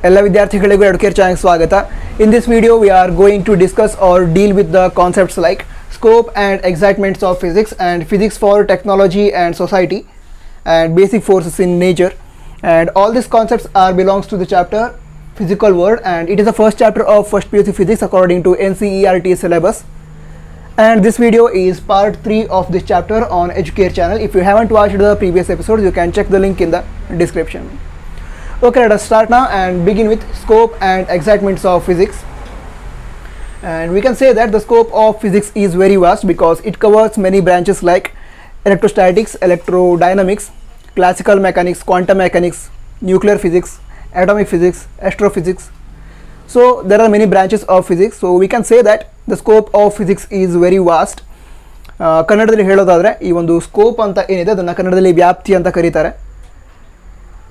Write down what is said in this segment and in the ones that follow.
ಎಲ್ಲ ವಿದ್ಯಾರ್ಥಿಗಳಿಗೂ ಎಡುಕೇರ್ ಚಾನೆಲ್ಗೆ ಸ್ವಾಗತ. In this video we are going to discuss or deal with the concepts like scope and excitements of physics and physics for technology and society and basic forces in nature, and all these concepts are belongs to the chapter physical world, and it is the first chapter of first PUC physics according to NCERT syllabus. And this video is part 3 of this chapter on Educare channel. If you haven't watched the previous episodes, you can check the link in the description. Okay, let us start now and begin with scope and excitements of physics. And we can say that the scope of physics is very vast because it covers many branches like electrostatics, electrodynamics, classical mechanics, quantum mechanics, nuclear physics, atomic physics, astrophysics. So there are many branches of physics, so we can say that the scope of physics is very vast. ಕನ್ನಡದಲ್ಲಿ ಹೇಳೋದಾದರೆ ಈ ಒಂದು scope ಅಂತ ಏನಿದೆ ಅದನ್ನು ಕನ್ನಡದಲ್ಲಿ ವ್ಯಾಪ್ತಿ ಅಂತ ಕರೀತಾರೆ.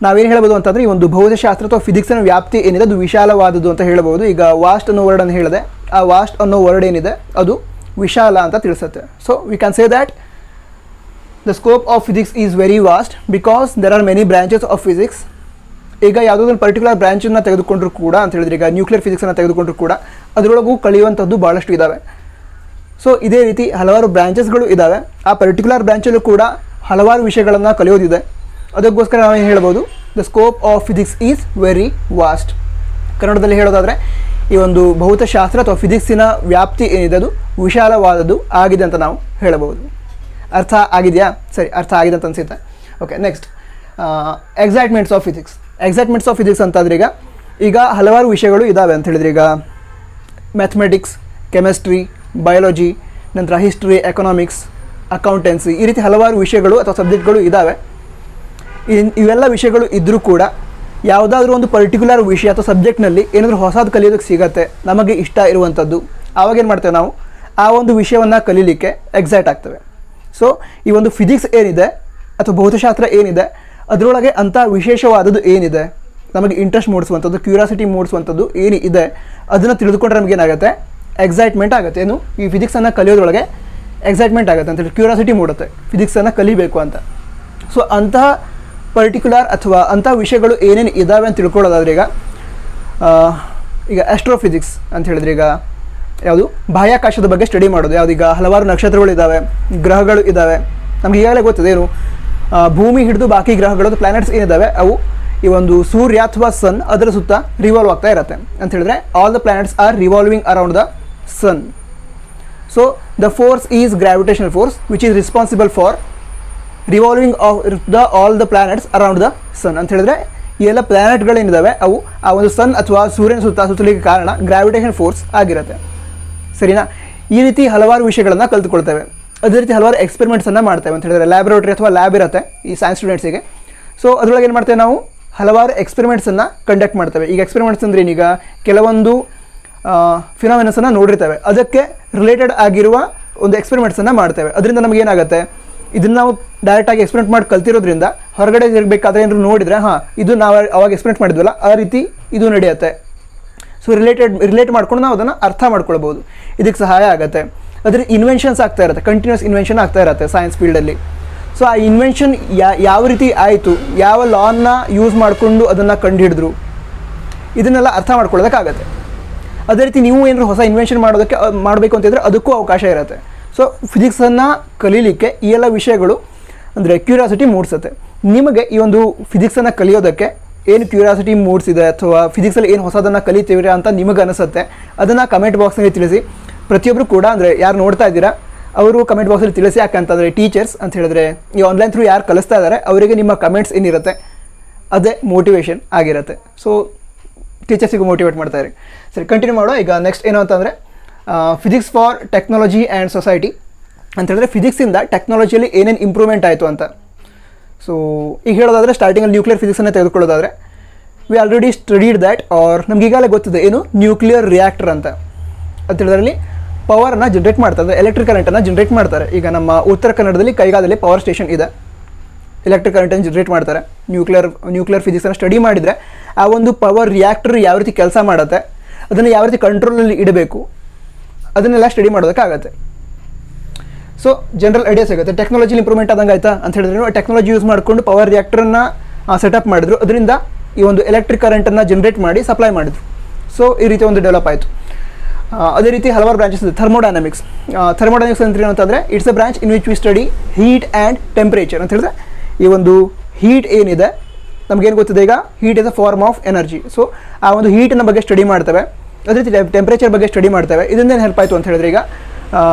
ನಾವೇನು ಹೇಳ್ಬೋದು ಅಂತಂದರೆ ಈ ಒಂದು ಭೌತಶಾಸ್ತ್ರ ಅಥವಾ ಫಿಸಿಕ್ಸ್ನ ವ್ಯಾಪ್ತಿ ಏನಿದೆ ಅದು ವಿಶಾಲವಾದದ್ದು ಅಂತ ಹೇಳ್ಬೋದು. ಈಗ ವಾಸ್ಟ್ ಅನ್ನೋ ವರ್ಡನ್ನು ಹೇಳಿದೆ, ಆ ವಾಸ್ಟ್ ಅನ್ನೋ ವರ್ಡ್ ಏನಿದೆ ಅದು ವಿಶಾಲ ಅಂತ ತಿಳಿಸುತ್ತೆ. So we can say that the scope of physics is very vast because there are many branches of physics. ಈಗ ಯಾವುದೋ ಒಂದು ಪರ್ಟಿಕ್ಯುಲರ್ ಬ್ರಾಂಚನ್ನು ತೆಗೆದುಕೊಂಡ್ರು ಕೂಡ ಅಂತ ಹೇಳಿದ್ರೆ, ಈಗ ನ್ಯೂಕ್ಲಿಯರ್ ಫಿಸಿಕ್ಸನ್ನು ತೆಗೆದುಕೊಂಡ್ರು ಕೂಡ ಅದರೊಳಗೂ ಕಲಿಯುವಂಥದ್ದು ಭಾಳಷ್ಟು ಇದ್ದಾವೆ. ಸೊ ಇದೇ ರೀತಿ ಹಲವಾರು ಬ್ರಾಂಚಸ್ಗಳು ಇದ್ದಾವೆ. ಆ ಪರ್ಟಿಕ್ಯುಲರ್ ಬ್ರಾಂಚಲ್ಲೂ ಕೂಡ ಹಲವಾರು ವಿಷಯಗಳನ್ನು ಕಲಿಯೋದಿದೆ. ಅದಕ್ಕೋಸ್ಕರ ನಾವೇನು ಹೇಳ್ಬೋದು, the scope of physics is very vast. ಕನ್ನಡದಲ್ಲಿ ಹೇಳೋದಾದರೆ ಈ ಒಂದು ಭೌತಶಾಸ್ತ್ರ ಅಥವಾ ಫಿಸಿಕ್ಸಿನ ವ್ಯಾಪ್ತಿ ಏನಿದೆ ಅದು ವಿಶಾಲವಾದದ್ದು ಆಗಿದೆ ಅಂತ ನಾವು ಹೇಳಬಹುದು. ಅರ್ಥ ಆಗಿದೆಯಾ? ಸರಿ, ಅರ್ಥ ಆಗಿದೆ ಅಂತ ಅನಿಸುತ್ತೆ. Okay, next excitements of physics. Excitements of physics ಅಂತಂದರೆ ಈಗ ಹಲವಾರು ವಿಷಯಗಳು ಇದ್ದಾವೆ ಅಂತ ಹೇಳಿದ್ರೆ, ಈಗ ಮ್ಯಾಥಮೆಟಿಕ್ಸ್, ಕೆಮಿಸ್ಟ್ರಿ, ಬಯಾಲಜಿ, ನಂತರ ಹಿಸ್ಟ್ರಿ, ಎಕನಾಮಿಕ್ಸ್, ಅಕೌಂಟೆನ್ಸಿ, ಈ ರೀತಿ ಹಲವಾರು ವಿಷಯಗಳು ಅಥವಾ ಸಬ್ಜೆಕ್ಟ್ಗಳು ಇದ್ದಾವೆ. ಇವೆಲ್ಲ ವಿಷಯಗಳು ಇದ್ದರೂ ಕೂಡ ಯಾವುದಾದ್ರೂ ಒಂದು ಪರ್ಟಿಕ್ಯುಲರ್ ವಿಷಯ ಅಥವಾ ಸಬ್ಜೆಕ್ಟ್ನಲ್ಲಿ ಏನಾದರೂ ಹೊಸದು ಕಲಿಯೋದಕ್ಕೆ ಸಿಗತ್ತೆ, ನಮಗೆ ಇಷ್ಟ ಇರುವಂಥದ್ದು, ಆವಾಗೇನು ಮಾಡ್ತೇವೆ ನಾವು ಆ ಒಂದು ವಿಷಯವನ್ನು ಕಲೀಲಿಕ್ಕೆ ಎಕ್ಸೈಟ್ ಆಗ್ತವೆ. ಸೊ ಈ ಒಂದು ಫಿಸಿಕ್ಸ್ ಏನಿದೆ ಅಥವಾ ಭೌತಶಾಸ್ತ್ರ ಏನಿದೆ ಅದರೊಳಗೆ ಅಂಥ ವಿಶೇಷವಾದದ್ದು ಏನಿದೆ, ನಮಗೆ ಇಂಟ್ರೆಸ್ಟ್ ಮೂಡಿಸುವಂಥದ್ದು, ಕ್ಯೂರಿಯಾಸಿಟಿ ಮೂಡಿಸುವಂಥದ್ದು ಏನಿದೆ ಅದನ್ನು ತಿಳಿದುಕೊಂಡ್ರೆ ನಮಗೇನಾಗುತ್ತೆ, ಎಕ್ಸೈಟ್ಮೆಂಟ್ ಆಗುತ್ತೆ. ಏನು, ಈ ಫಿಸಿಕ್ಸನ್ನು ಕಲಿಯೋದ್ರೊಳಗೆ ಎಕ್ಸೈಟ್ಮೆಂಟ್ ಆಗುತ್ತೆ ಅಂತೇಳಿ ಕ್ಯೂರಿಯಾಸಿಟಿ ಮೂಡುತ್ತೆ ಫಿಸಿಕ್ಸನ್ನು ಕಲಿಬೇಕು ಅಂತ. ಸೊ ಅಂತಹ ಪರ್ಟಿಕ್ಯುಲರ್ ಅಥವಾ ಅಂಥ ವಿಷಯಗಳು ಏನೇನು ಇದ್ದಾವೆ ಅಂತ ತಿಳ್ಕೊಳ್ಳೋದಾದ್ರೆ, ಈಗ ಆಸ್ಟ್ರೋಫಿಸಿಕ್ಸ್ ಅಂತ ಹೇಳಿದ್ರೆ ಈಗ ಯಾವುದು ಬಾಹ್ಯಾಕಾಶದ ಬಗ್ಗೆ ಸ್ಟಡಿ ಮಾಡೋದು. ಯಾವುದೀಗ ಹಲವಾರು ನಕ್ಷತ್ರಗಳು ಇದ್ದಾವೆ, ಗ್ರಹಗಳು ಇದ್ದಾವೆ. ನಮ್ಗೆ ಈಗಾಗಲೇ ಗೊತ್ತಿದೆ ಏನು, ಭೂಮಿ ಹಿಡಿದು ಬಾಕಿ ಗ್ರಹಗಳು ಪ್ಲಾನೆಟ್ಸ್ ಏನಿದ್ದಾವೆ ಅವು ಈ ಒಂದು ಸೂರ್ಯ ಅಥವಾ ಸನ್ ಅದರ ಸುತ್ತ ರಿವಾಲ್ವ್ ಆಗ್ತಾ ಇರುತ್ತೆ ಅಂತ ಹೇಳಿದ್ರೆ, all the planets are revolving around the sun. So the force is gravitational force which is responsible for revolving of all the planets around the sun ಅಂತ ಹೇಳಿದ್ರೆ, ಈ ಎಲ್ಲ ಪ್ಲಾನೆಟ್ಗಳೇನಿದ್ದಾವೆ ಅವು ಆ ಒಂದು ಸನ್ ಅಥವಾ ಸೂರ್ಯನ ಸುತ್ತಲಿಕ್ಕೆ ಕಾರಣ ಗ್ರಾವಿಟೇಷನ್ ಫೋರ್ಸ್ ಆಗಿರುತ್ತೆ. ಸರಿನಾ? ಈ ರೀತಿ ಹಲವಾರು ವಿಷಯಗಳನ್ನು ಕಲಿತುಕೊಳ್ತೇವೆ. ಅದೇ ರೀತಿ ಹಲವಾರು ಎಕ್ಸ್ಪೆರಿಮೆಂಟ್ಸನ್ನು ಮಾಡ್ತೇವೆ ಅಂತ ಹೇಳಿದ್ರೆ, ಲ್ಯಾಬೊರೇಟರಿ ಅಥವಾ ಲ್ಯಾಬ್ ಇರುತ್ತೆ ಈ ಸೈನ್ಸ್ ಸ್ಟೂಡೆಂಟ್ಸಿಗೆ. ಸೊ ಅದರೊಳಗೆ ಏನು ಮಾಡ್ತೇವೆ, ನಾವು ಹಲವಾರು ಎಕ್ಸ್ಪೆರಿಮೆಂಟ್ಸನ್ನು ಕಂಡಕ್ಟ್ ಮಾಡ್ತೇವೆ. ಈಗ ಎಕ್ಸ್ಪೆರಿಮೆಂಟ್ಸ್ ಅಂದರೆ ಏನೀಗ ಕೆಲವೊಂದು ಫಿನಾಮಿನಸನ್ನು ನೋಡಿರ್ತೇವೆ, ಅದಕ್ಕೆ ರಿಲೇಟೆಡ್ ಆಗಿರುವ ಒಂದು ಎಕ್ಸ್ಪೆರಿಮೆಂಟ್ಸನ್ನು ಮಾಡ್ತೇವೆ. ಅದರಿಂದ ನಮಗೇನಾಗುತ್ತೆ, ಇದನ್ನು ನಾವು ಡೈರೆಕ್ಟಾಗಿ ಎಕ್ಸ್ಪೆರಿಮೆಂಟ್ ಮಾಡಿ ಕಲ್ತಿರೋದ್ರಿಂದ ಹೊರಗಡೆ ಇರಬೇಕಾದ್ರೆ ಏನಾದರೂ ನೋಡಿದರೆ ಹಾಂ ಇದು ನಾವು ಅವಾಗ ಎಕ್ಸ್ಪೆರಿಮೆಂಟ್ ಮಾಡಿದ್ವಲ್ಲ ಆ ರೀತಿ ಇದು ನಡೆಯುತ್ತೆ. ಸೊ ರಿಲೇಟ್ ಮಾಡ್ಕೊಂಡು ನಾವು ಅದನ್ನು ಅರ್ಥ ಮಾಡ್ಕೊಳ್ಬೋದು. ಇದಕ್ಕೆ ಸಹಾಯ ಆಗುತ್ತೆ. ಅದ್ರ ಇನ್ವೆನ್ಷನ್ಸ್ ಆಗ್ತಾ ಇರುತ್ತೆ, ಕಂಟಿನ್ಯೂಸ್ ಇನ್ವೆನ್ಷನ್ ಆಗ್ತಾ ಇರುತ್ತೆ ಸೈನ್ಸ್ ಫೀಲ್ಡಲ್ಲಿ. ಸೊ ಆ ಇನ್ವೆನ್ಷನ್ ಯಾವ ರೀತಿ ಆಯಿತು, ಯಾವ ಲಾನ್ನ ಯೂಸ್ ಮಾಡಿಕೊಂಡು ಅದನ್ನು ಕಂಡುಹಿಡಿದ್ರು, ಇದನ್ನೆಲ್ಲ ಅರ್ಥ ಮಾಡ್ಕೊಳ್ಳೋದಕ್ಕಾಗತ್ತೆ. ಅದೇ ರೀತಿ ನೀವು ಏನಾದರೂ ಹೊಸ ಇನ್ವೆನ್ಷನ್ ಮಾಡಬೇಕು ಅಂತಿದ್ರೆ ಅದಕ್ಕೂ ಅವಕಾಶ ಇರುತ್ತೆ. ಸೊ ಫಿಸಿಕ್ಸನ್ನು ಕಲೀಲಿಕ್ಕೆ ಈ ಎಲ್ಲ ವಿಷಯಗಳು ಅಂದರೆ ಕ್ಯೂರಿಯಾಸಿಟಿ ಮೂಡಿಸುತ್ತೆ. ನಿಮಗೆ ಈ ಒಂದು ಫಿಸಿಕ್ಸನ್ನು ಕಲಿಯೋದಕ್ಕೆ ಏನು ಕ್ಯೂರಿಯಾಸಿಟಿ ಮೂಡಿಸಿದೆ ಅಥವಾ ಫಿಸಿಕ್ಸಲ್ಲಿ ಏನು ಹೊಸದನ್ನು ಕಲಿತೀವಿ ಅಂತ ನಿಮಗೆ ಅನಿಸುತ್ತೆ, ಅದನ್ನು ಕಮೆಂಟ್ ಬಾಕ್ಸ್ನಲ್ಲಿ ತಿಳಿಸಿ. ಪ್ರತಿಯೊಬ್ಬರು ಕೂಡ ಅಂದರೆ ಯಾರು ನೋಡ್ತಾ ಇದ್ದೀರಾ ಅವರು ಕಮೆಂಟ್ ಬಾಕ್ಸಲ್ಲಿ ತಿಳಿಸಿ. ಯಾಕಂತಂದರೆ ಟೀಚರ್ಸ್ ಅಂತ ಹೇಳಿದ್ರೆ ಈ ಆನ್ಲೈನ್ ಥ್ರೂ ಯಾರು ಕಲಿಸ್ತಾ ಇದ್ದಾರೆ ಅವರಿಗೆ ನಿಮ್ಮ ಕಮೆಂಟ್ಸ್ ಏನಿರುತ್ತೆ ಅದೇ ಮೋಟಿವೇಶನ್ ಆಗಿರುತ್ತೆ. ಸೊ ಟೀಚರ್ಸಿಗೂ ಮೋಟಿವೇಟ್ ಮಾಡ್ತಾರೆ. ಸರಿ, ಕಂಟಿನ್ಯೂ ಮಾಡೋ. ಈಗ ನೆಕ್ಸ್ಟ್ ಏನು ಅಂತಂದರೆ physics for technology and society ಅಂತ ಹೇಳಿದ್ರೆ, ಫಿಸಿಕ್ಸಿಂದ ಟೆಕ್ನಾಲಜಿಯಲ್ಲಿ ಏನೇನು ಇಂಪ್ರೂವ್ಮೆಂಟ್ ಆಯಿತು ಅಂತ. ಸೊ ಈಗ ಹೇಳೋದಾದರೆ ಸ್ಟಾರ್ಟಿಂಗಲ್ಲಿ ನ್ಯೂಕ್ಲಿಯರ್ ಫಿಸಿಕ್ಸನ್ನು ತೆಗೆದುಕೊಳ್ಳೋದಾದರೆ, we already studied that, or ನಮ್ಗೆ ಈಗಾಗಲೇ ಗೊತ್ತಿದೆ ಏನು ನ್ಯೂಕ್ಲಿಯರ್ ರಿಯಾಕ್ಟರ್ ಅಂತ ಹೇಳಿದ್ರಲ್ಲಿ ಪವರನ್ನು ಜನ್ರೇಟ್ ಮಾಡ್ತಾರೆ, ಎಲೆಕ್ಟ್ರಿಕ್ ಕರೆಂಟನ್ನು ಜನ್ರೇಟ್ ಮಾಡ್ತಾರೆ. ಈಗ ನಮ್ಮ ಉತ್ತರ ಕನ್ನಡದಲ್ಲಿ ಕೈಗಾದಲ್ಲಿ ಪವರ್ ಸ್ಟೇಷನ್ ಇದೆ, ಎಲೆಕ್ಟ್ರಿಕ್ ಕರೆಂಟನ್ನು ಜನ್ರೇಟ್ ಮಾಡ್ತಾರೆ. ನ್ಯೂಕ್ಲಿಯರ್ ಫಿಸಿಕ್ಸನ್ನು ಸ್ಟಡಿ ಮಾಡಿದರೆ ಆ ಒಂದು ಪವರ್ ರಿಯಾಕ್ಟರ್ ಯಾವ ರೀತಿ ಕೆಲಸ ಮಾಡುತ್ತೆ, ಅದನ್ನು ಯಾವ ರೀತಿ ಕಂಟ್ರೋಲಲ್ಲಿ ಇಡಬೇಕು, ಅದನ್ನೆಲ್ಲ ಸ್ಟಡಿ ಮಾಡೋದಕ್ಕಾಗತ್ತೆ. ಸೊ ಜನರಲ್ ಐಡಿಯಾ ಸಿಗುತ್ತೆ. ಟೆಕ್ನಾಲಜಿ ಇಂಪ್ರೂವ್ಮೆಂಟ್ ಆದಂಗೆ ಆಯ್ತಾ ಅಂತ ಹೇಳಿದ್ರೆ, ಟೆಕ್ನಾಲಜಿ ಯೂಸ್ ಮಾಡಿಕೊಂಡು ಪವರ್ ರಿಯಾಕ್ಟರನ್ನು ಸೆಟಪ್ ಮಾಡಿದ್ರು, ಅದರಿಂದ ಈ ಒಂದು ಎಲೆಕ್ಟ್ರಿಕ್ ಕರೆಂಟನ್ನು ಜನರೇಟ್ ಮಾಡಿ ಸಪ್ಲೈ ಮಾಡಿದ್ರು. ಸೊ ಈ ರೀತಿ ಒಂದು ಡೆವಲಪ್ ಆಯಿತು. ಅದೇ ರೀತಿ ಹಲವಾರು ಬ್ರಾಂಚಸ್ ಇದೆ. ಥರ್ಮೋಡೈನಮಿಕ್ಸ್ ಅಂದ್ರೆ ಏನಂತಂದರೆ it's a branch in which we study heat and temperature ಅಂತ ಹೇಳಿದ್ರೆ ಈ ಒಂದು ಹೀಟ್ ಏನಿದೆ ನಮಗೇನು ಗೊತ್ತಿದೆ, ಈಗ heat is a form of energy. So ಆ ಒಂದು ಹೀಟಿನ ಬಗ್ಗೆ ಸ್ಟಡಿ ಮಾಡ್ತೇವೆ, ಅದೇ ರೀತಿ ಟೆಂಪ್ರೇಚರ್ ಬಗ್ಗೆ ಸ್ಟಡಿ ಮಾಡ್ತೇವೆ. ಇದರಿಂದ ಏನು ಹೆಲ್ಪ್ ಆಯಿತು ಅಂತ ಹೇಳಿದ್ರೆ ಈಗ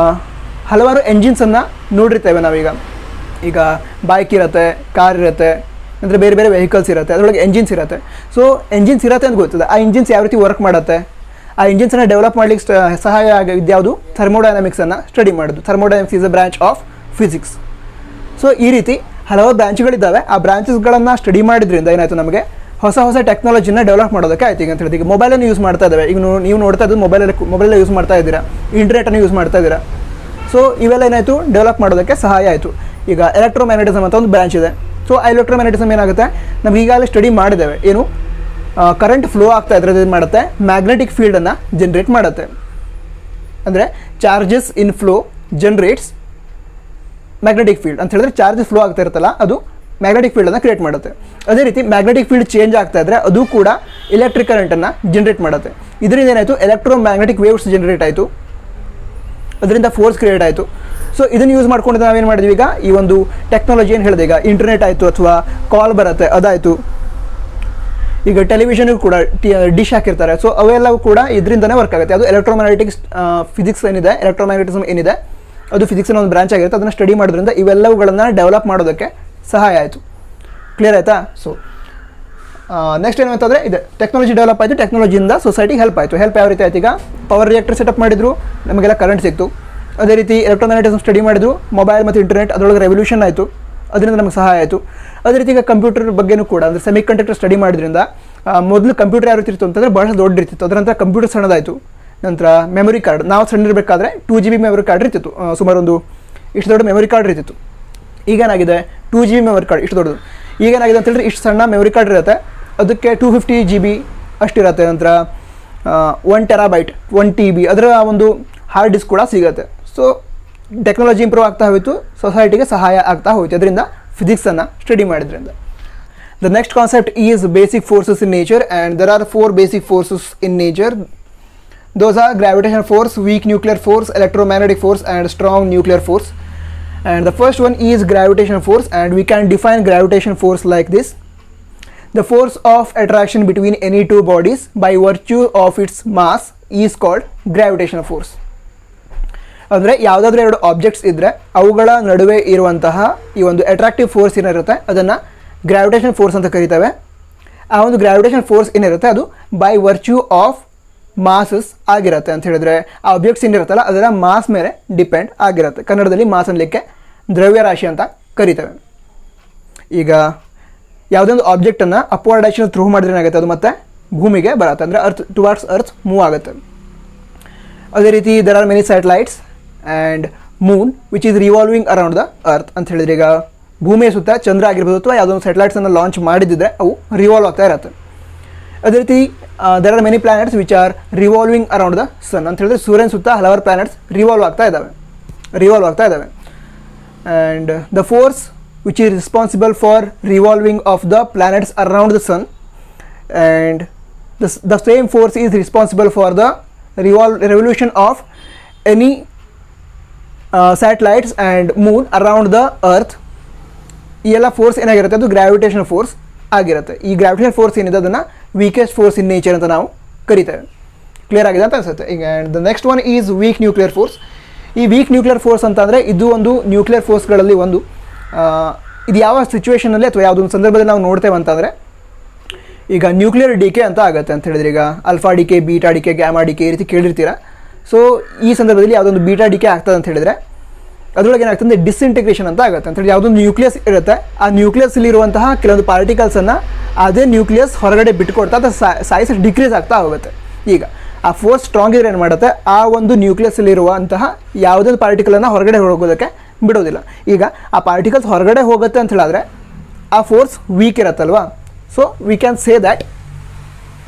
ಹಲವಾರು ಎಂಜಿನ್ಸನ್ನು ನೋಡಿರ್ತೇವೆ ನಾವೀಗ. ಈಗ ಬೈಕ್ ಇರುತ್ತೆ, ಕಾರ್ ಇರುತ್ತೆ, ಅಂದರೆ ಬೇರೆ ಬೇರೆ ವೆಹಿಕಲ್ಸ್ ಇರುತ್ತೆ, ಅದರೊಳಗೆ ಎಂಜಿನ್ಸ್ ಇರುತ್ತೆ. ಸೊ ಎಂಜಿನ್ಸ್ ಇರುತ್ತೆ ಅಂತ ಗೊತ್ತಿದೆ. ಆ ಇಂಜಿನ್ಸ್ ಯಾವ ರೀತಿ ವರ್ಕ್ ಮಾಡುತ್ತೆ, ಆ ಇಂಜಿನ್ಸನ್ನು ಡೆವಲಪ್ ಮಾಡಲಿಕ್ಕೆ ಸಹಾಯ ಆಗಿದ್ದು ಯಾವುದು, ಥರ್ಮೋಡೈನಮಿಕ್ಸನ್ನು ಸ್ಟಡಿ ಮಾಡೋದು. Thermodynamics is a branch of physics. So ಈ ರೀತಿ ಹಲವಾರು ಬ್ರಾಂಚ್ಗಳಿದ್ದಾವೆ. ಆ ಬ್ರಾಂಚಸ್ಗಳನ್ನು ಸ್ಟಡಿ ಮಾಡಿದ್ರಿಂದ ಏನಾಯಿತು, ನಮಗೆ ಹೊಸ ಹೊಸ ಟೆಕ್ನಾಲಜಿನ ಡೆವಲಪ್ ಮಾಡೋದಕ್ಕೆ ಆಯ್ತು. ಈಗ ಅಂತ ಹೇಳಿದ್ರೆ ಈಗ ಮೊಬೈಲನ್ನು ಯೂಸ್ ಮಾಡ್ತಾ ಇದ್ದಾವೆ. ಈಗ ನೀವು ನೋಡ್ತಾ ಇದ್ದು ಮೊಬೈಲಲ್ಲಿ ಯೂಸ್ ಮಾಡ್ತಾ ಇದ್ದೀರಾ, ಇಂಟರ್ನೆಟನ್ನು ಯೂಸ್ ಮಾಡ್ತಾ ಇದ್ದೀರಾ. ಸೊ ಇವೆಲ್ಲ ಏನಾಯಿತು, ಡೆವಲಪ್ ಮಾಡೋದಕ್ಕೆ ಸಹಾಯ ಆಯಿತು. ಈಗ ಎಲೆಕ್ಟ್ರೋಮ್ಯಾಗ್ನೆಟಿಸಮ್ ಅಂತ ಒಂದು ಬ್ರಾಂಚ್ ಇದೆ. ಸೊ ಆ ಎಲೆಕ್ಟ್ರೋಮ್ಯಾಗ್ನೆಟಿಸಮ್ ಏನಾಗುತ್ತೆ, ನಮ್ಗೆ ಈಗಾಗಲೇ ಸ್ಟಡಿ ಮಾಡಿದ್ದೇವೆ. ಏನು, ಕರೆಂಟ್ ಫ್ಲೋ ಆಗ್ತಾ ಇದ್ರೆ ಏನು ಮಾಡುತ್ತೆ, ಮ್ಯಾಗ್ನೆಟಿಕ್ ಫೀಲ್ಡನ್ನು ಜನ್ರೇಟ್ ಮಾಡುತ್ತೆ. ಅಂದರೆ charges in flow generates magnetic field ಅಂತ ಹೇಳಿದ್ರೆ ಚಾರ್ಜಸ್ ಫ್ಲೋ ಆಗ್ತಾ ಇರುತ್ತಲ್ಲ, ಅದು ಮ್ಯಾಗ್ನೆಟಿಕ್ ಫೀಲ್ಡನ್ನು ಕ್ರಿಯೇಟ್ ಮಾಡುತ್ತೆ. ಅದೇ ರೀತಿ ಮ್ಯಾಗ್ನೆಟಿಕ್ ಫೀಲ್ಡ್ ಚೇಂಜ್ ಆಗ್ತಾ ಇದ್ದರೆ ಅದು ಕೂಡ ಎಲೆಕ್ಟ್ರಿಕ್ ಕರೆಂಟನ್ನು ಜನ್ರೇಟ್ ಮಾಡುತ್ತೆ. ಇದರಿಂದ ಏನಾಯಿತು, ಎಲೆಕ್ಟ್ರೋ ಮ್ಯಾಗ್ನೆಟಿಕ್ ವೇವ್ಸ್ ಜನ್ರೇಟ್ ಆಯಿತು, ಅದರಿಂದ ಫೋರ್ಸ್ ಕ್ರಿಯೇಟ್ ಆಯಿತು. ಸೊ ಇದನ್ನು ಯೂಸ್ ಮಾಡ್ಕೊಂಡು ನಾವೇನು ಮಾಡಿದ್ವಿ, ಈಗ ಈ ಒಂದು ಟೆಕ್ನಾಲಜಿ ಏನು ಹೇಳಿದೆ, ಈಗ ಇಂಟರ್ನೆಟ್ ಆಯಿತು ಅಥವಾ ಕಾಲ್ ಬರುತ್ತೆ ಅದಾಯಿತು. ಈಗ ಟೆಲಿವಿಷನ್ಗೂ ಕೂಡ ಡಿಶ್ ಹಾಕಿರ್ತಾರೆ. ಸೊ ಅವೆಲ್ಲವೂ ಕೂಡ ಇದರಿಂದನೇ ವರ್ಕ್ ಆಗುತ್ತೆ. ಅದು ಎಲೆಕ್ಟ್ರೋಮ್ಯಾಗ್ನೆಟಿಕ್ಸ್ ಫಿಸಿಕ್ಸ್ ಏನಿದೆ, ಎಲೆಕ್ಟ್ರೋಮ್ಯಾಗ್ನೆಟಿಸಮ್ ಏನಿದೆ, ಅದು ಫಿಸಿಕ್ಸ್ನ ಒಂದು ಬ್ರಾಂಚ್ ಆಗಿರುತ್ತೆ. ಅದನ್ನು ಸ್ಟಡಿ ಮಾಡೋದ್ರಿಂದ ಇವೆಲ್ಲವುಗಳನ್ನು ಡೆವಲಪ್ ಮಾಡೋದಕ್ಕೆ ಸಹಾಯ ಆಯಿತು. ಕ್ಲಿಯರ್ ಆಯಿತಾ? ಸೊ ನೆಕ್ಸ್ಟ್ ಏನು ಅಂತಂದರೆ ಇದೆ ಟೆಕ್ನಾಲಜಿ ಡೆವಲಪ್ ಆಯಿತು, ಟೆಕ್ನಾಲಜಿಯಿಂದ ಸೊಸೈಟಿಗೆ ಹೆಲ್ಪ್ ಆಯಿತು. ಹೆಲ್ಪ್ ಯಾವ ರೀತಿ ಆಯ್ತು, ಈಗ ಪವರ್ ರಿಯಾಕ್ಟರ್ ಸೆಟಪ್ ಮಾಡಿದ್ರು, ನಮಗೆಲ್ಲ ಕರೆಂಟ್ ಸಿಕ್ತು. ಅದೇ ರೀತಿ ಎಲೆಕ್ಟ್ರೋಮ್ಯಾಗ್ನೆಟಿಸಮ್ ಸ್ಟಡಿ ಮಾಡಿದ್ರು, ಮೊಬೈಲ್ ಮತ್ತು ಇಂಟರ್ನೆಟ್ ಅದರೊಳಗೆ ರೆವಲ್ಯೂಷನ್ ಆಯಿತು, ಅದರಿಂದ ನಮಗೆ ಸಹಾಯ ಆಯಿತು. ಅದೇ ರೀತಿ ಈಗ ಕಂಪ್ಯೂಟರ್ ಬಗ್ಗೆನೂ ಕೂಡ ಅಂದರೆ ಸೆಮಿ ಕಂಡಕ್ಟರ್ ಸ್ಟಡಿ ಮಾಡೋದ್ರಿಂದ ಮೊದಲು ಕಂಪ್ಯೂಟರ್ ಯಾವ ರೀತಿ ಇತ್ತು ಅಂತಂದರೆ ಭಾಳ ದೊಡ್ಡ ಇರ್ತಿತ್ತು, ಅದರ ನಂತರ ಕಂಪ್ಯೂಟರ್ ಸಣ್ಣದಾಯಿತು. ನಂತರ ಮೆಮೊರಿ ಕಾರ್ಡ್, ನಾವು ಸಣ್ಣಿರಬೇಕಾದ್ರೆ 2 GB ಮೆಮೊರಿ ಕಾರ್ಡ್ ಇರ್ತಿತ್ತು, ಸುಮಾರು ಒಂದು ಇಷ್ಟು ದೊಡ್ಡ ಮೆಮೊರಿ ಕಾರ್ಡ್ ಇರ್ತಿತ್ತು. ಈಗೇನಾಗಿದೆ 2 GB ಮೆಮೊರಿ ಕಾರ್ಡ್ ಇಷ್ಟು ದೊಡ್ಡದು. ಈಗೇನಾಗಿದೆ ಅಂತ ಹೇಳಿದ್ರೆ ಇಷ್ಟು ಸಣ್ಣ ಮೆಮೊರಿ ಕಾರ್ಡ್ ಇರುತ್ತೆ, ಅದಕ್ಕೆ 250 GB ಅಷ್ಟಿರುತ್ತೆ. ನಂತರ 1 TB 1 TB ಅದರ ಒಂದು ಹಾರ್ಡ್ ಡಿಸ್ಕ್ ಕೂಡ ಸಿಗುತ್ತೆ. ಸೊ ಟೆಕ್ನಾಲಜಿ ಇಂಪ್ರೂವ್ ಆಗ್ತಾ ಹೋಯಿತು, ಸೊಸೈಟಿಗೆ ಸಹಾಯ ಆಗ್ತಾ ಹೋಯಿತು ಅದರಿಂದ, ಫಿಸಿಕ್ಸನ್ನು ಸ್ಟಡಿ ಮಾಡಿದ್ರಿಂದ. The next concept is basic forces in nature, and there are 4 basic forces in nature. Those are gravitational force, weak nuclear force, electromagnetic force and strong nuclear force. And the first one is gravitational force, and we can define gravitational force like this: the force of attraction between any two bodies by virtue of its mass is called gravitational force. ಅಂದರೆ ಯಾವುದಾದ್ರೂ ಎರಡು objects ಇದ್ದರೆ ಅವುಗಳ ನಡುವೆ ಇರುವಂತಹ ಈ ಒಂದು attractive force ಏನಿರುತ್ತೆ ಅದನ್ನು ಗ್ರಾವಿಟೇಷನ್ ಫೋರ್ಸ್ ಅಂತ ಕರೀತೇವೆ. ಆ ಒಂದು ಗ್ರಾವಿಟೇಷನ್ ಫೋರ್ಸ್ ಏನಿರುತ್ತೆ ಅದು ಬೈ ವರ್ಚ್ಯೂ ಆಫ್ ಮಾಸಸ್ ಆಗಿರುತ್ತೆ ಅಂತ ಹೇಳಿದ್ರೆ ಆ ಆಬ್ಜೆಕ್ಟ್ಸ್ ಏನಿರುತ್ತಲ್ಲ ಅದರ ಮಾಸ್ ಮೇಲೆ ಡಿಪೆಂಡ್ ಆಗಿರುತ್ತೆ. ಕನ್ನಡದಲ್ಲಿ ಮಾಸ್ ಅನ್ನಲಿಕ್ಕೆ ದ್ರವ್ಯರಾಶಿ ಅಂತ ಕರಿತೇವೆ. ಈಗ ಯಾವುದೊಂದು ಆಬ್ಜೆಕ್ಟನ್ನು ಅಪ್ವರ್ಡ್ ಡೈರೆಕ್ಷನ್ ಥ್ರೂ ಮಾಡಿದ್ರೆ ಏನಾಗುತ್ತೆ, ಅದು ಮತ್ತೆ ಭೂಮಿಗೆ ಬರುತ್ತೆ, ಅಂದರೆ ಟುವರ್ಡ್ಸ್ ಅರ್ತ್ ಮೂವ್ ಆಗುತ್ತೆ. ಅದೇ ರೀತಿ there are many satellites and moon which is revolving around the earth ಅಂತ ಹೇಳಿದ್ರೆ, ಈಗ ಭೂಮಿಯ ಸುತ್ತ ಚಂದ್ರ ಆಗಿರ್ಬೋದು ಅಥವಾ ಯಾವುದೊಂದು ಸ್ಯಾಟಲೈಟ್ಸನ್ನು ಲಾಂಚ್ ಮಾಡಿದ್ದಿದ್ರೆ ಅವು ರಿವಾಲ್ವ್ ಆಗ್ತಾ ಇರುತ್ತೆ. ಅದೇ ರೀತಿ there are many planets which are revolving around the sun ಅಂತ ಹೇಳಿದ್ರೆ ಸೂರ್ಯನ ಸುತ್ತ ಹಲವಾರು ಪ್ಲಾನೆಟ್ಸ್ ರಿವಾಲ್ವ್ ಆಗ್ತಾ ಇದ್ದಾವೆ. And the force which is responsible for revolving of the planets around the sun, and the same force is responsible for the revolution of any satellites and moon around the earth. ಈ ಎಲ್ಲ force ಏನಾಗಿರುತ್ತೆ ಅದು gravitation force ಆಗಿರುತ್ತೆ. ಈ gravitation force ಏನಿದೆ ಅದನ್ನು weakest force in nature ಅಂತ ನಾವು ಕರಿತೇವೆ. ಕ್ಲಿಯರ್ ಆಗಿದೆ ಅಂತ ಅನಿಸುತ್ತೆ. ಈಗ the next one is weak nuclear force. ಈ ವೀಕ್ ನ್ಯೂಕ್ಲಿಯರ್ ಫೋರ್ಸ್ ಅಂತಂದರೆ ಇದು ಒಂದು ನ್ಯೂಕ್ಲಿಯರ್ ಫೋರ್ಸ್ಗಳಲ್ಲಿ ಒಂದು, ಇದು ಯಾವ ಸಿಚುವೇಷನಲ್ಲಿ ಅಥವಾ ಯಾವುದೊಂದು ಸಂದರ್ಭದಲ್ಲಿ ನಾವು ನೋಡ್ತೇವೆ ಅಂತಂದರೆ, ಈಗ ನ್ಯೂಕ್ಲಿಯರ್ ಡಿಕೆ ಅಂತ ಆಗುತ್ತೆ ಅಂತ ಹೇಳಿದ್ರೆ, ಈಗ alpha decay, beta decay, gamma decay ಈ ರೀತಿ ಕೇಳಿರ್ತೀರ. ಸೊ ಈ ಸಂದರ್ಭದಲ್ಲಿ ಯಾವುದೊಂದು ಬೀಟಾ ಡಿಕೆ ಆಗ್ತದೆ ಅಂತ ಹೇಳಿದರೆ ಅದರೊಳಗೆ ಏನಾಗ್ತದೆ ಅಂದರೆ ಡಿಸ್ಇಂಟಿಗ್ರೇಷನ್ ಅಂತ ಆಗುತ್ತೆ ಅಂತ ಹೇಳಿ, ಯಾವುದೊಂದು ನ್ಯೂಕ್ಲಿಯಸ್ ಇರುತ್ತೆ ಆ ನ್ಯೂಕ್ಲಿಯಸ್ಲಿರುವಂತಹ ಕೆಲವೊಂದು ಪಾರ್ಟಿಕಲ್ಸನ್ನು ಅದೇ ನ್ಯೂಕ್ಲಿಯಸ್ ಹೊರಗಡೆ ಬಿಟ್ಕೊಡ್ತಾ ಅದು ಸೈಜ್ ಡಿಕ್ರೀಸ್ ಆಗ್ತಾ ಹೋಗುತ್ತೆ. ಈಗ ಆ ಫೋರ್ಸ್ ಸ್ಟ್ರಾಂಗ್ ಇದ್ರೆ ಏನು ಮಾಡುತ್ತೆ, ಆ ಒಂದು ನ್ಯೂಕ್ಲಿಯಸ್ಲಿರುವಂತಹ ಯಾವುದೊಂದು ಪಾರ್ಟಿಕಲನ್ನು ಹೊರಗಡೆ ಹೋಗೋದಕ್ಕೆ ಬಿಡೋದಿಲ್ಲ. ಈಗ ಆ ಪಾರ್ಟಿಕಲ್ಸ್ ಹೊರಗಡೆ ಹೋಗುತ್ತೆ ಅಂತ ಹೇಳಿದ್ರೆ ಆ ಫೋರ್ಸ್ ವೀಕ್ ಇರುತ್ತಲ್ವಾ. So we can say that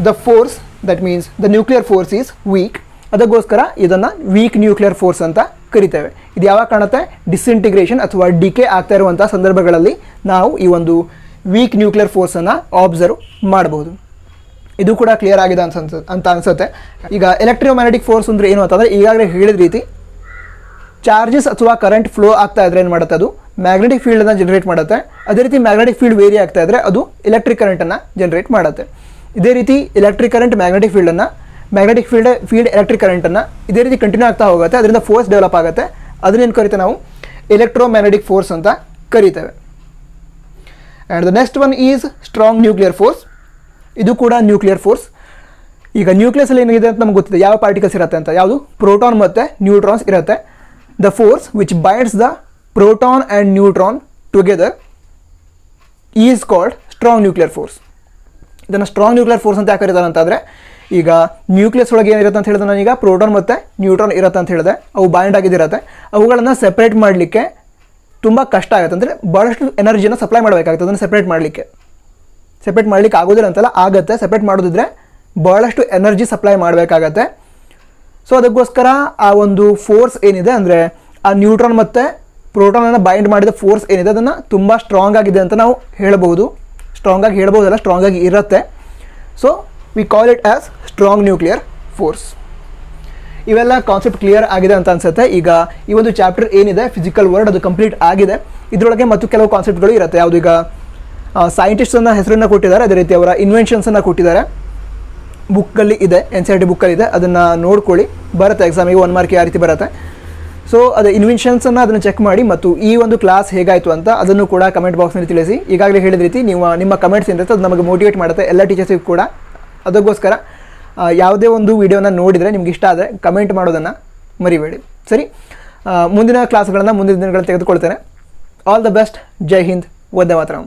the force, that means the nuclear force is weak. ಅದಕ್ಕೋಸ್ಕರ ಇದನ್ನು ವೀಕ್ ನ್ಯೂಕ್ಲಿಯರ್ ಫೋರ್ಸ್ ಅಂತ ಕರಿತೇವೆ. ಇದು ಯಾವಾಗ ಕಾಣುತ್ತೆ, ಡಿಸ್ಇಂಟಿಗ್ರೇಷನ್ ಅಥವಾ ಡಿಕೆ ಆಗ್ತಾ ಇರುವಂಥ ಸಂದರ್ಭಗಳಲ್ಲಿ ನಾವು ಈ ಒಂದು ವೀಕ್ ನ್ಯೂಕ್ಲಿಯರ್ ಫೋರ್ಸನ್ನು ಆಬ್ಸರ್ವ್ ಮಾಡ್ಬೋದು. ಇದು ಕೂಡ ಕ್ಲಿಯರ್ ಆಗಿದೆ ಅಂತ ಅನಿಸುತ್ತೆ. ಈಗ ಎಲೆಕ್ಟ್ರೋಮ್ಯಾಗ್ನೆಟಿಕ್ ಫೋರ್ಸ್ ಅಂದರೆ ಏನು ಅಂತಂದರೆ ಈಗಾಗಲೇ ಹೇಳಿದ ರೀತಿ ಚಾರ್ಜಸ್ ಅಥವಾ ಕರೆಂಟ್ ಫ್ಲೋ ಆಗ್ತಾ ಇದ್ದರೆ ಏನು ಮಾಡುತ್ತೆ, ಅದು ಮ್ಯಾಗ್ನೆಟಿಕ್ ಫೀಲ್ಡನ್ನು ಜನರೇಟ್ ಮಾಡುತ್ತೆ. ಅದೇ ರೀತಿ ಮ್ಯಾಗ್ನೆಟಿಕ್ ಫೀಲ್ಡ್ ವೇರಿ ಆಗ್ತಾ ಇದ್ದರೆ ಅದು ಎಲೆಕ್ಟ್ರಿಕ್ ಕರೆಂಟನ್ನು ಜನರೇಟ್ ಮಾಡುತ್ತೆ. ಇದೇ ರೀತಿ ಎಲೆಕ್ಟ್ರಿಕ್ ಕರೆಂಟ್ ಮ್ಯಾಗ್ನೆಟಿಕ್ ಫೀಲ್ಡನ್ನು, ಮ್ಯಾಗ್ನೆಟಿಕ್ ಫೀಲ್ಡ್ ಎಲೆಕ್ಟ್ರಿಕ್ ಕರೆಂಟನ್ನು ಇದೇ ರೀತಿ ಕಂಟಿನ್ಯೂ ಆಗ್ತಾ ಹೋಗುತ್ತೆ. ಅದರಿಂದ ಫೋರ್ಸ್ ಡೆವಲಪ್ ಆಗುತ್ತೆ. ಅದನ್ನೇನು ಕರಿತೇವೆ ನಾವು ಎಲೆಕ್ಟ್ರೋಮ್ಯಾಗ್ನೆಟಿಕ್ ಫೋರ್ಸ್ ಅಂತ ಕರಿತೇವೆ. And the next one is strong nuclear force. ಇದು ಕೂಡ ನ್ಯೂಕ್ಲಿಯರ್ ಫೋರ್ಸ್. ಈಗ ನ್ಯೂಕ್ಲಿಯಸ್ಸಲ್ಲಿ ಏನಿದೆ ಅಂತ ನಮ್ಗೆ ಗೊತ್ತಿದೆ, ಯಾವ ಪಾರ್ಟಿಕಲ್ಸ್ ಇರುತ್ತೆ ಅಂತ. ಯಾವುದು? ಪ್ರೋಟಾನ್ ಮತ್ತು ನ್ಯೂಟ್ರಾನ್ಸ್ ಇರುತ್ತೆ. The force which binds the proton and neutron together is called strong nuclear force. ಇದನ್ನು ಸ್ಟ್ರಾಂಗ್ ನ್ಯೂಕ್ಲಿಯರ್ ಫೋರ್ಸ್ ಅಂತ ಯಾಕೆ ಕರೀತಾರೆ ಅಂತಂದರೆ, ಈಗ ನ್ಯೂಕ್ಲಿಯಸ್ ಒಳಗೆ ಏನಿರುತ್ತೆ ಅಂತ ಹೇಳಿದ್ರೆ ನಾನೀಗ ಪ್ರೋಟಾನ್ ಮತ್ತು ನ್ಯೂಟ್ರಾನ್ ಇರುತ್ತೆ ಅಂತ ಹೇಳಿದೆ, ಅವು ಬೈಂಡ್ ಆಗಿದ್ದಿರುತ್ತೆ. ಅವುಗಳನ್ನು ಸೆಪ್ರೇಟ್ ಮಾಡಲಿಕ್ಕೆ ತುಂಬ ಕಷ್ಟ ಆಗುತ್ತೆ. ಅಂದರೆ ಭಾಳಷ್ಟು ಎನರ್ಜಿನ ಸಪ್ಲೈ ಮಾಡಬೇಕಾಗುತ್ತೆ ಅದನ್ನು ಸೆಪ್ರೇಟ್ ಮಾಡಲಿಕ್ಕೆ ಆಗೋದಿಲ್ಲ ಅಂತಲ್ಲ, ಆಗುತ್ತೆ. ಸೆಪ್ರೇಟ್ ಮಾಡೋದಿದ್ರೆ ಭಾಳಷ್ಟು ಎನರ್ಜಿ ಸಪ್ಲೈ ಮಾಡಬೇಕಾಗತ್ತೆ. ಸೊ ಅದಕ್ಕೋಸ್ಕರ ಆ ಒಂದು ಫೋರ್ಸ್ ಏನಿದೆ, ಅಂದರೆ ಆ ನ್ಯೂಟ್ರಾನ್ ಮತ್ತು ಪ್ರೋಟಾನನ್ನು ಬೈಂಡ್ ಮಾಡಿದ ಫೋರ್ಸ್ ಏನಿದೆ ಅದನ್ನು ತುಂಬ ಸ್ಟ್ರಾಂಗ್ ಆಗಿದೆ ಅಂತ ನಾವು ಹೇಳ್ಬೋದು. ಸ್ಟ್ರಾಂಗಾಗಿ ಹೇಳ್ಬೋದಲ್ಲ, ಸ್ಟ್ರಾಂಗಾಗಿ ಇರುತ್ತೆ. So we call it as strong nuclear force. ಇವೆಲ್ಲ ಕಾನ್ಸೆಪ್ಟ್ ಕ್ಲಿಯರ್ ಆಗಿದೆ ಅಂತ ಅನಿಸುತ್ತೆ. ಈಗ ಈ ಒಂದು ಚಾಪ್ಟರ್ ಏನಿದೆ ಫಿಸಿಕಲ್ ವರ್ಡ್, ಅದು ಕಂಪ್ಲೀಟ್ ಆಗಿದೆ. ಇದರೊಳಗೆ ಮತ್ತು ಕೆಲವು ಕಾನ್ಸೆಪ್ಟ್ಗಳು ಇರುತ್ತೆ. ಯಾವುದು? ಈಗ ಸೈಂಟಿಸ್ಟನ್ನು ಹೆಸರನ್ನು ಕೊಟ್ಟಿದ್ದಾರೆ, ಅದೇ ರೀತಿ ಅವರ ಇನ್ವೆನ್ಷನ್ಸನ್ನು ಕೊಟ್ಟಿದ್ದಾರೆ. ಬುಕ್ಕಲ್ಲಿ ಇದೆ, NCERT ಬುಕ್ಕಲ್ಲಿ ಇದೆ, ಅದನ್ನು ನೋಡ್ಕೊಳ್ಳಿ. ಬರುತ್ತೆ ಎಕ್ಸಾಮಿಗೆ 1 ಮಾರ್ಕ್ ಯಾವ ರೀತಿ ಬರುತ್ತೆ. ಸೊ ಅದು ಇನ್ವೆನ್ಷನ್ಸನ್ನು ಅದನ್ನು ಚೆಕ್ ಮಾಡಿ, ಮತ್ತು ಈ ಒಂದು ಕ್ಲಾಸ್ ಹೇಗಾಯಿತು ಅಂತ ಅದನ್ನು ಕೂಡ ಕಮೆಂಟ್ ಬಾಕ್ಸ್ನಲ್ಲಿ ತಿಳಿಸಿ. ಈಗಾಗಲೇ ಹೇಳಿದ ರೀತಿ ನಿಮ್ಮ ಕಮೆಂಟ್ಸ್ ಏನಿರುತ್ತೆ ಅದು ನಮಗೆ ಮೋಟಿವೇಟ್ ಮಾಡುತ್ತೆ, ಎಲ್ಲ ಟೀಚರ್ಸಿಗೂ ಕೂಡ. ಅದಕ್ಕೋಸ್ಕರ ಯಾವುದೇ ಒಂದು ವಿಡಿಯೋನ ನೋಡಿದರೆ ನಿಮ್ಗೆ ಇಷ್ಟ ಆದರೆ ಕಮೆಂಟ್ ಮಾಡೋದನ್ನು ಮರಿಬೇಡಿ. ಸರಿ, ಮುಂದಿನ ಕ್ಲಾಸ್ಗಳನ್ನು ಮುಂದಿನ ದಿನಗಳಲ್ಲಿ ತೆಗೆದುಕೊಳ್ತೇನೆ. All the best. Jai Hind. Vande Mataram.